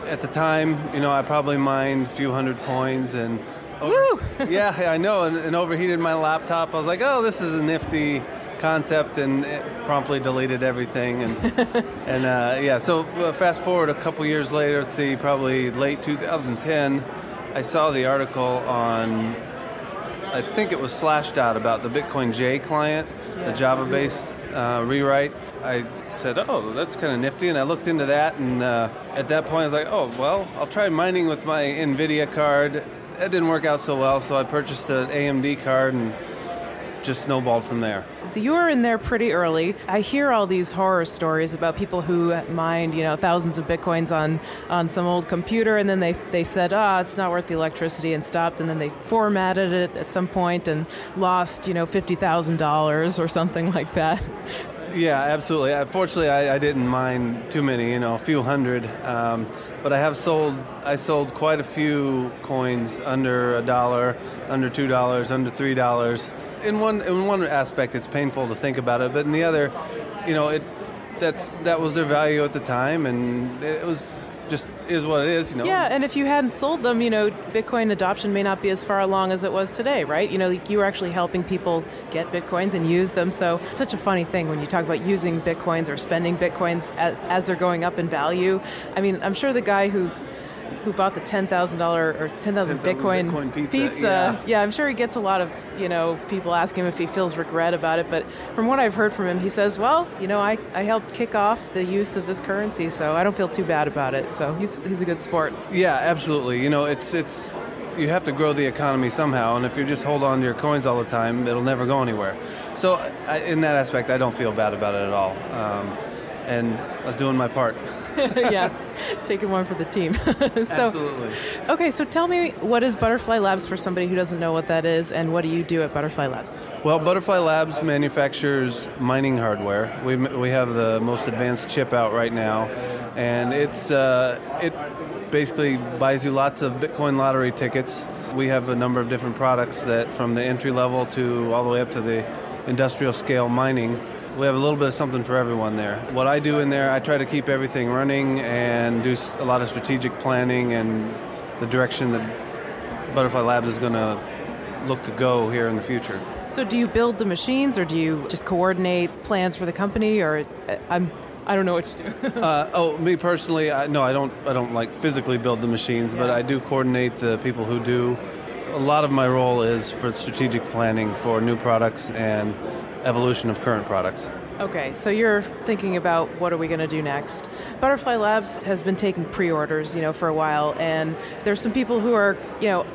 At the time, I probably mined a few hundred coins and... Woo! Yeah, I know, and overheated my laptop. I was like, oh, this is a nifty concept, and it promptly deleted everything. And so fast forward a couple years later, let's see, probably late 2010, I saw the article on... I think it was Slashdot about the Bitcoin J client, the Java-based rewrite. I said, oh, that's kind of nifty, and I looked into that, and at that point I was like, oh, well, I'll try mining with my NVIDIA card. That didn't work out so well, so I purchased an AMD card and just snowballed from there. So you were in there pretty early. I hear all these horror stories about people who mined, thousands of Bitcoins on some old computer, and then they said, it's not worth the electricity, and stopped, and then they formatted it at some point and lost, $50,000 or something like that. Yeah, absolutely. Fortunately, I didn't mine too many, a few hundred. But I sold quite a few coins under $1, under $2, under $3. In one aspect, it's painful to think about it, but in the other, that was their value at the time, and it was just is what it is, Yeah, and if you hadn't sold them, Bitcoin adoption may not be as far along as it was today, right? You were actually helping people get Bitcoins and use them. So it's such a funny thing when you talk about using Bitcoins or spending Bitcoins as they're going up in value. I mean, I'm sure the guy who bought the $10,000 or 10,000 Bitcoin pizza. Yeah, I'm sure he gets a lot of, people ask him if he feels regret about it. But from what I've heard from him, he says, well, I helped kick off the use of this currency, so I don't feel too bad about it. So he's a good sport. Yeah, absolutely. It's you have to grow the economy somehow, and if you just hold on to your coins all the time, it'll never go anywhere. So in that aspect, I don't feel bad about it at all. and I was doing my part. Yeah, taking one for the team. Absolutely. Okay, so tell me, what is Butterfly Labs for somebody who doesn't know what that is, and what do you do at Butterfly Labs? Well, Butterfly Labs manufactures mining hardware. We have the most advanced chip out right now, and it basically buys you lots of Bitcoin lottery tickets. We have a number of different products that, from the entry level to all the way up to the industrial scale mining, we have a little bit of something for everyone there. What I do in there, I try to keep everything running and do a lot of strategic planning and the direction that Butterfly Labs is going to look to go here in the future. So do you build the machines, or do you just coordinate plans for the company, or I don't know what you do. Me personally, no, I don't like physically build the machines, but I do coordinate the people who do. A lot of my role is for strategic planning for new products and evolution of current products. Okay, so you're thinking about what are we going to do next. Butterfly Labs has been taking pre-orders, for a while, and there's some people who are,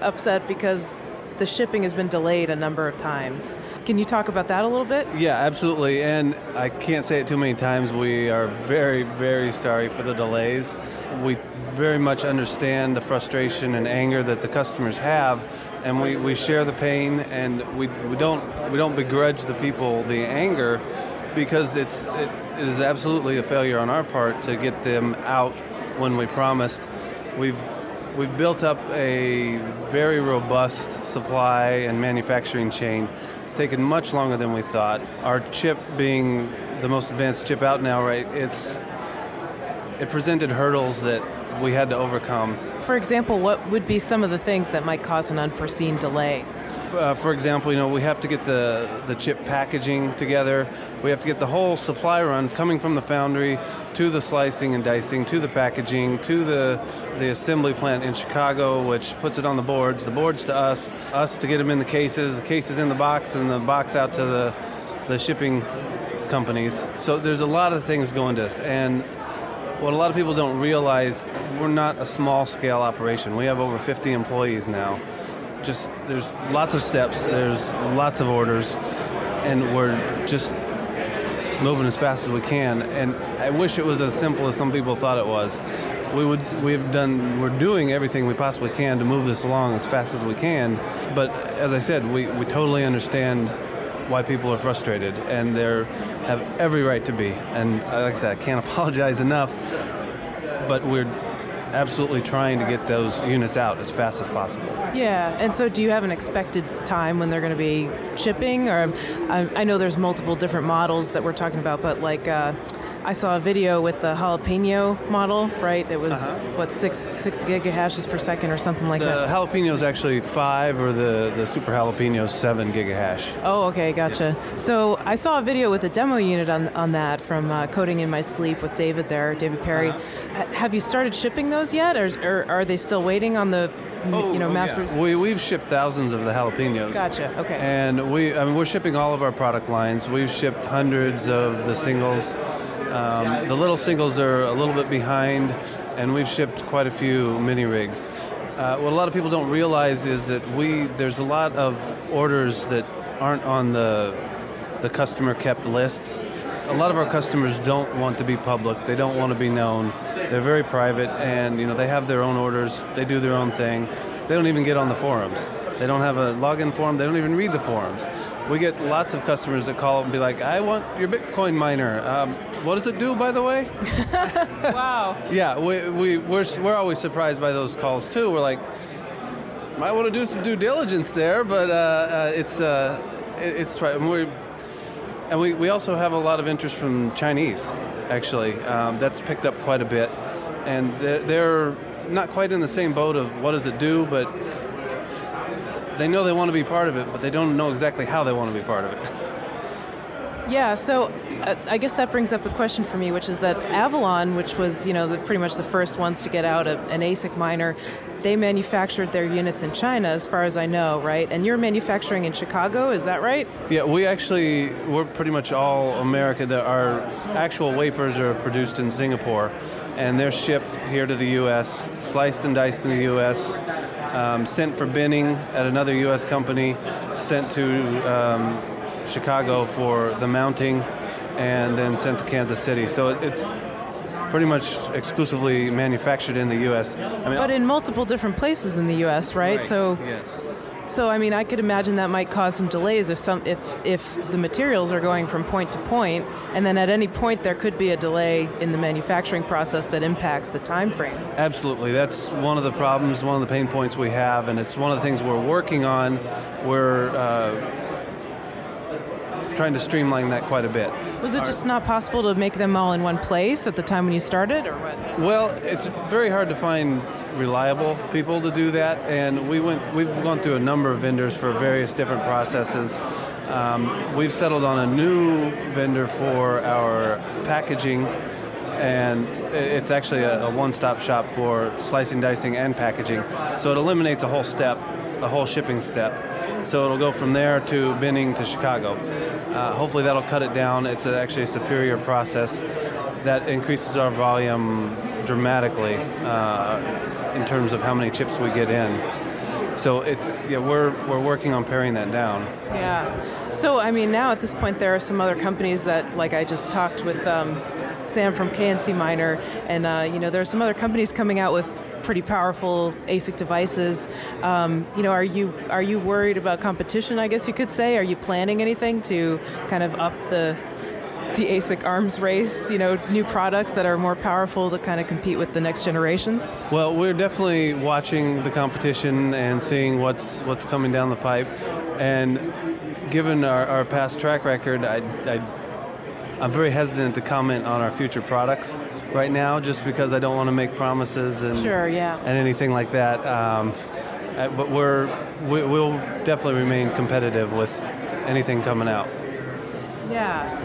upset because the shipping has been delayed a number of times. Can you talk about that a little bit? Yeah, absolutely, and I can't say it too many times. We are very, very sorry for the delays. We very much understand the frustration and anger that the customers have, and we share the pain, and we don't begrudge the people the anger, because it is absolutely a failure on our part to get them out when we promised. We've built up a very robust supply and manufacturing chain. It's taken much longer than we thought. Our chip being the most advanced chip out now, right? It presented hurdles that we had to overcome. For example, what would be some of the things that might cause an unforeseen delay? For example, we have to get the chip packaging together. We have to get the whole supply run coming from the foundry to the slicing and dicing, to the packaging, to the assembly plant in Chicago, which puts it on the boards to us to get them in the cases in the box, and the box out to the shipping companies. So there's a lot of things going to this, and what a lot of people don't realize, we're not a small-scale operation. We have over 50 employees now. There's lots of steps, there's lots of orders, and we're just moving as fast as we can. And I wish it was as simple as some people thought it was. We're doing everything we possibly can to move this along as fast as we can. But as I said, we totally understand why people are frustrated, and they have every right to be. And like I said, I can't apologize enough, but we're absolutely trying to get those units out as fast as possible. Yeah, and so do you have an expected time when they're going to be shipping? Or I know there's multiple different models that we're talking about, but like I saw a video with the jalapeno model, right? It was, 6 gigahashes per second or something like that? The jalapeno is actually 5, or the super jalapeno is 7 gigahash. Oh, okay, gotcha. Yeah. So I saw a video with a demo unit on that from Coding in My Sleep with David Perry. Have you started shipping those yet, or are they still waiting on the mass produce? Yeah. We've shipped thousands of the jalapenos. Gotcha, okay. And we're shipping all of our product lines. We've shipped hundreds of the singles. The little singles are a little bit behind, and we've shipped quite a few mini rigs. What a lot of people don't realize is that there's a lot of orders that aren't on the customer kept lists. A lot of our customers don't want to be public. They don't want to be known. They're very private, and they have their own orders. They do their own thing. They don't even get on the forums. They don't have a login form. They don't even read the forums. We get lots of customers that call up and be like, I want your Bitcoin miner. What does it do, by the way? Wow. Yeah, we're always surprised by those calls, too. We're like, might want to do some due diligence there, but it's right. And we also have a lot of interest from Chinese, actually. That's picked up quite a bit. And they're not quite in the same boat of what does it do, but they know they want to be part of it, but they don't know exactly how they want to be part of it. Yeah, so I guess that brings up a question for me, which is that Avalon, which was, pretty much the first ones to get out an ASIC miner, they manufactured their units in China, as far as I know, right? And you're manufacturing in Chicago, is that right? Yeah, we're pretty much all American. Our actual wafers are produced in Singapore, and they're shipped here to the U.S., sliced and diced in the U.S., sent for binning at another U.S. company, sent to Chicago for the mounting, and then sent to Kansas City. So it's pretty much exclusively manufactured in the U.S. But in multiple different places in the U.S., right? So, yes. So I mean, I could imagine that might cause some delays if the materials are going from point to point, and then at any point there could be a delay in the manufacturing process that impacts the time frame. Absolutely. That's one of the problems, one of the pain points we have, and it's one of the things we're working on. We're trying to streamline that quite a bit. Was it just not possible to make them all in one place at the time when you started, or what? Well, it's very hard to find reliable people to do that, and we've gone through a number of vendors for various different processes. We've settled on a new vendor for our packaging, and it's actually a one-stop shop for slicing, dicing, and packaging. So it eliminates a whole shipping step. So it'll go from there to Benning to Chicago. Hopefully that'll cut it down. It's actually a superior process that increases our volume dramatically in terms of how many chips we get in. So we're working on paring that down. Yeah. So I mean, now at this point, there are some other companies that, like I just talked with Sam from KNC Miner, and there are some other companies coming out with pretty powerful ASIC devices. Are you worried about competition, I guess you could say? Are you planning anything to kind of up the ASIC arms race, new products that are more powerful to kind of compete with the next generations? Well, we're definitely watching the competition and seeing what's coming down the pipe. And given our past track record, I'm very hesitant to comment on our future products right now, just because I don't want to make promises and anything like that. But we'll definitely remain competitive with anything coming out. Yeah.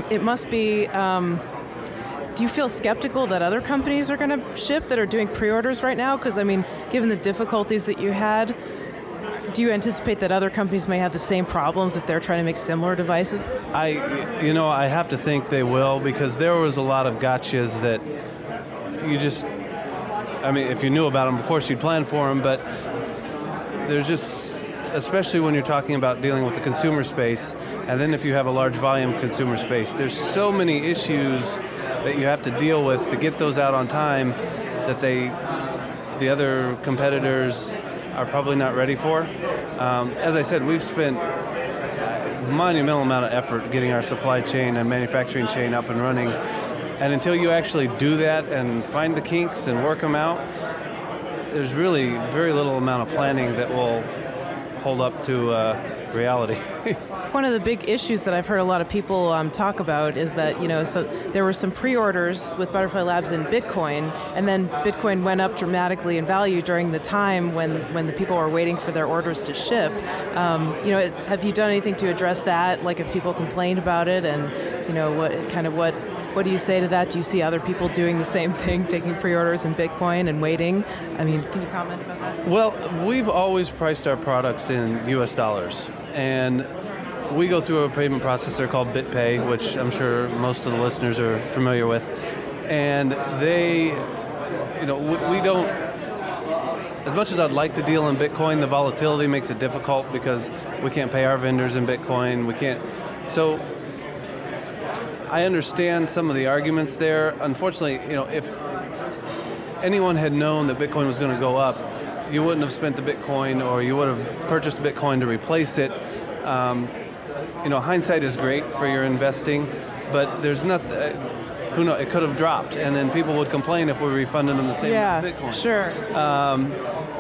It must be, do you feel skeptical that other companies are going to ship that are doing pre-orders right now? Because, I mean, given the difficulties that you had, do you anticipate that other companies may have the same problems if they're trying to make similar devices? I have to think they will, because there was a lot of gotchas that if you knew about them, of course you'd plan for them, but there's just, especially when you're talking about dealing with the consumer space, and then if you have a large volume consumer space, there's so many issues that you have to deal with to get those out on time that the other competitors are probably not ready for. As I said, we've spent a monumental amount of effort getting our supply chain and manufacturing chain up and running, and until you actually do that and find the kinks and work them out, there's really very little amount of planning that will hold up to reality. One of the big issues that I've heard a lot of people talk about is that, so there were some pre-orders with Butterfly Labs in Bitcoin, and then Bitcoin went up dramatically in value during the time when the people were waiting for their orders to ship. Have you done anything to address that? Like, if people complained about it, and what do you say to that? Do you see other people doing the same thing, taking pre-orders in Bitcoin and waiting? I mean, can you comment about that? Well, we've always priced our products in U.S. dollars, and we go through a payment processor called BitPay, which I'm sure most of the listeners are familiar with. And they, we don't, as much as I'd like to deal in Bitcoin, the volatility makes it difficult because we can't pay our vendors in Bitcoin. So I understand some of the arguments there. Unfortunately, if anyone had known that Bitcoin was going to go up, you wouldn't have spent the Bitcoin, or you would have purchased Bitcoin to replace it. Hindsight is great for your investing, but there's nothing. Who knows? It could have dropped, and then people would complain if we refunded them the same amount of Bitcoin. Sure.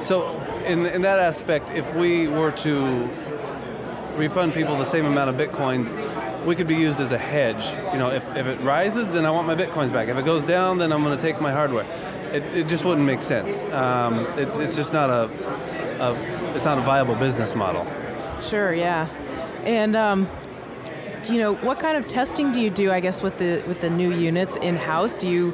So in that aspect, if we were to refund people the same amount of Bitcoins, we could be used as a hedge. If it rises, then I want my Bitcoins back. If it goes down, then I'm going to take my hardware. It just wouldn't make sense. It's just not it's not a viable business model. Sure. Yeah. And what kind of testing do you do, I guess, with the new units in-house? Do you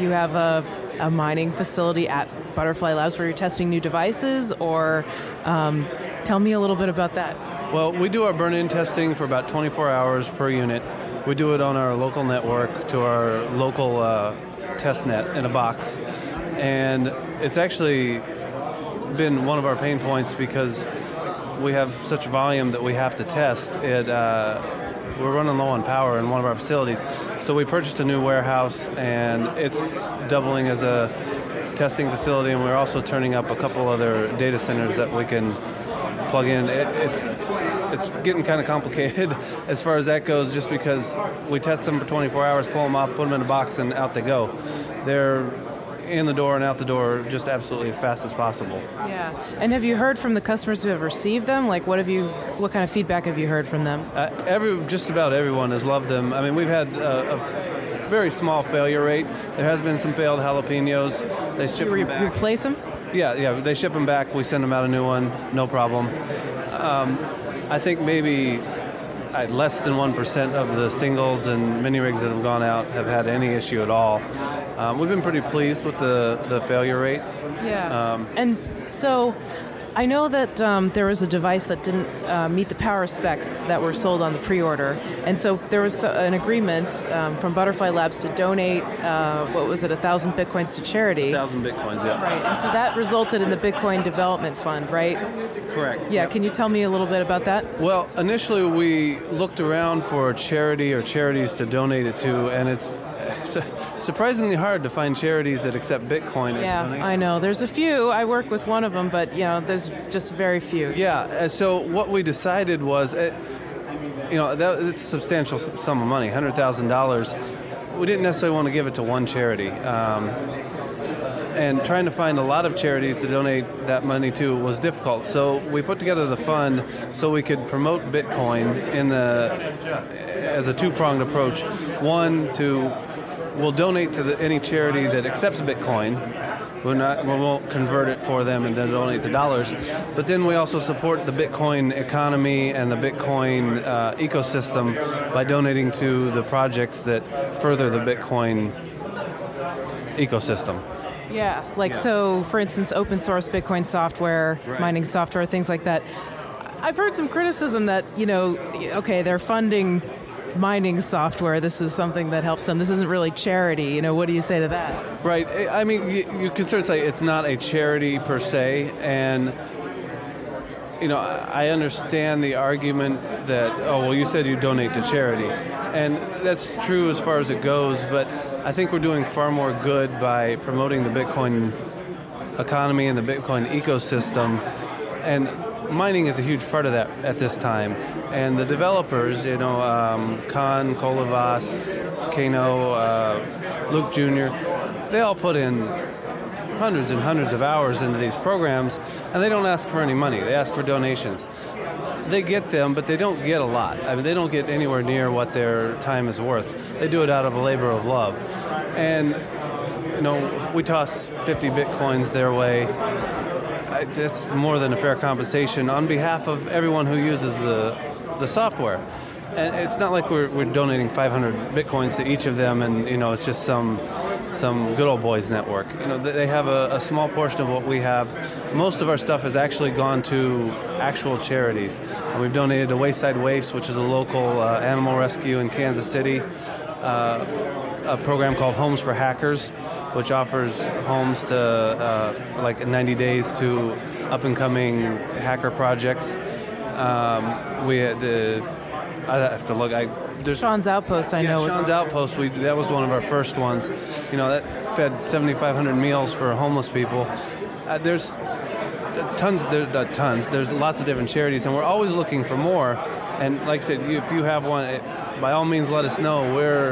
have a mining facility at Butterfly Labs where you're testing new devices, or tell me a little bit about that? Well, we do our burn-in testing for about 24 hours per unit. We do it on our local network to our local test net in a box. And it's actually been one of our pain points because we have such volume that we have to test. we're running low on power in one of our facilities. So we purchased a new warehouse, and it's doubling as a testing facility, and we're also turning up a couple other data centers that we can plug in. It's getting kind of complicated as far as that goes, just because we test them for 24 hours, pull them off, put them in a box, and out they go. They're in the door and out the door just absolutely as fast as possible. Yeah. And have you heard from the customers who have received them? Like, what kind of feedback have you heard from them? Just about everyone has loved them. I mean, we've had a very small failure rate. There has been some failed jalapenos. They ship them back. You replace them? Yeah, they ship them back. We send them out a new one, no problem. I think maybe less than 1% of the singles and mini rigs that have gone out have had any issue at all. We've been pretty pleased with the failure rate. Yeah. And so I know that there was a device that didn't meet the power specs that were sold on the pre-order. And so there was an agreement from Butterfly Labs to donate, 1,000 Bitcoins to charity. 1,000 Bitcoins, yeah. Right. And so that resulted in the Bitcoin Development Fund, right? Correct. Yeah. Can you tell me a little bit about that? Well, initially we looked around for a charity or charities to donate it to, and it's surprisingly hard to find charities that accept Bitcoin as a donation. I know. There's a few. I work with one of them, but there's just very few. Yeah. So what we decided was, it's a substantial sum of money, $100,000. We didn't necessarily want to give it to one charity. And trying to find a lot of charities to donate that money to was difficult. So we put together the fund so we could promote Bitcoin as a two-pronged approach. One, we'll donate to any charity that accepts Bitcoin. We won't convert it for them and then donate the dollars. But then we also support the Bitcoin economy and the Bitcoin ecosystem by donating to the projects that further the Bitcoin ecosystem. Yeah, so, for instance, open source Bitcoin software, mining software, things like that. I've heard some criticism that, they're funding mining software. This is something that helps them. This isn't really charity. What do you say to that? Right. I mean, you can sort of say it's not a charity per se, and I understand the argument that, you said you donate to charity. And that's true as far as it goes, but I think we're doing far more good by promoting the Bitcoin economy and the Bitcoin ecosystem. And mining is a huge part of that at this time. And the developers, Khan, Kolovas, Kano, Luke Jr., they all put in hundreds and hundreds of hours into these programs, and they don't ask for any money. They ask for donations. They get them, but they don't get a lot. I mean, they don't get anywhere near what their time is worth. They do it out of a labor of love. And, we toss 50 Bitcoins their way. That's more than a fair compensation on behalf of everyone who uses the software. And it's not like we're donating 500 Bitcoins to each of them and, it's just some good old boys network. They have a small portion of what we have. Most of our stuff has actually gone to actual charities. And we've donated to Wayside Waifs, which is a local animal rescue in Kansas City, a program called Homes for Hackers, which offers homes to 90 days to up-and-coming hacker projects. We had I have to look. There's Sean's Outpost, I know. Sean's Outpost, that was one of our first ones. That fed 7,500 meals for homeless people. There's tons. There's lots of different charities, and we're always looking for more. And like I said, if you have one, by all means, let us know. We're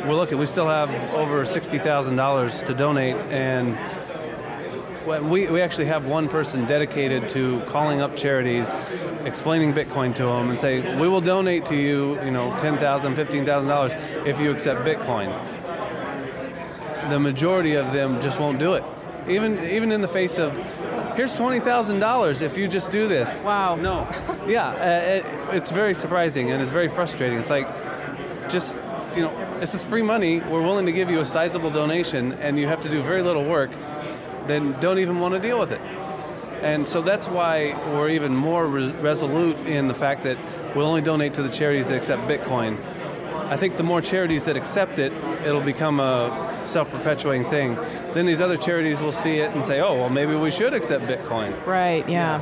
looking. We still have over $60,000 to donate, and we actually have one person dedicated to calling up charities, explaining Bitcoin to them, and say, we will donate to you, $10,000, $15,000 if you accept Bitcoin. The majority of them just won't do it, even in the face of, here's $20,000 if you just do this. Wow. No. Yeah, it's very surprising and it's very frustrating. It's like, just, this is free money. We're willing to give you a sizable donation, and you have to do very little work. Then don't even want to deal with it. And so that's why we're even more resolute in the fact that we'll only donate to the charities that accept Bitcoin. I think the more charities that accept it, it'll become a self-perpetuating thing. Then these other charities will see it and say, maybe we should accept Bitcoin. Right, yeah.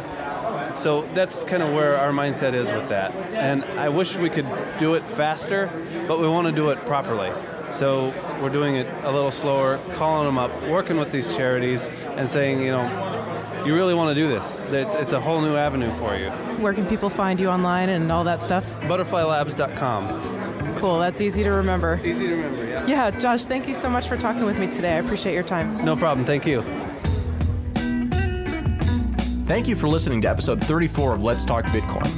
So that's kind of where our mindset is with that. And I wish we could do it faster, but we want to do it properly. So we're doing it a little slower, calling them up, working with these charities, and saying, you really want to do this. It's a whole new avenue for you. Where can people find you online and all that stuff? Butterflylabs.com. Cool, that's easy to remember. Easy to remember, yeah. Yeah, Josh, thank you so much for talking with me today. I appreciate your time. No problem, thank you. Thank you for listening to episode 34 of Let's Talk Bitcoin.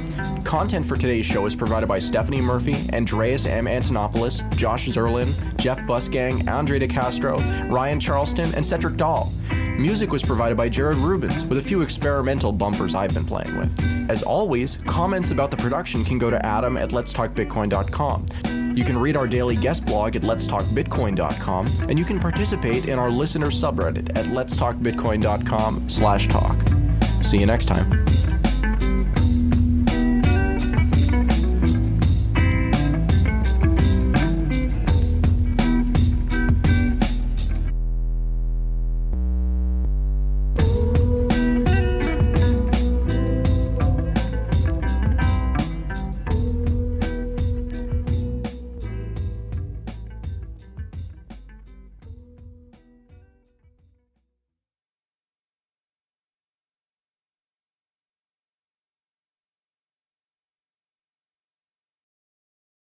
Content for today's show is provided by Stephanie Murphy, Andreas M. Antonopoulos, Josh Zerlin, Jeff Busgang, Andre DeCastro, Ryan Charleston, and Cedric Dahl. Music was provided by Jared Rubens, with a few experimental bumpers I've been playing with. As always, comments about the production can go to adam@letstalkbitcoin.com. You can read our daily guest blog at letstalkbitcoin.com, and you can participate in our listener subreddit at letstalkbitcoin.com/talk. See you next time.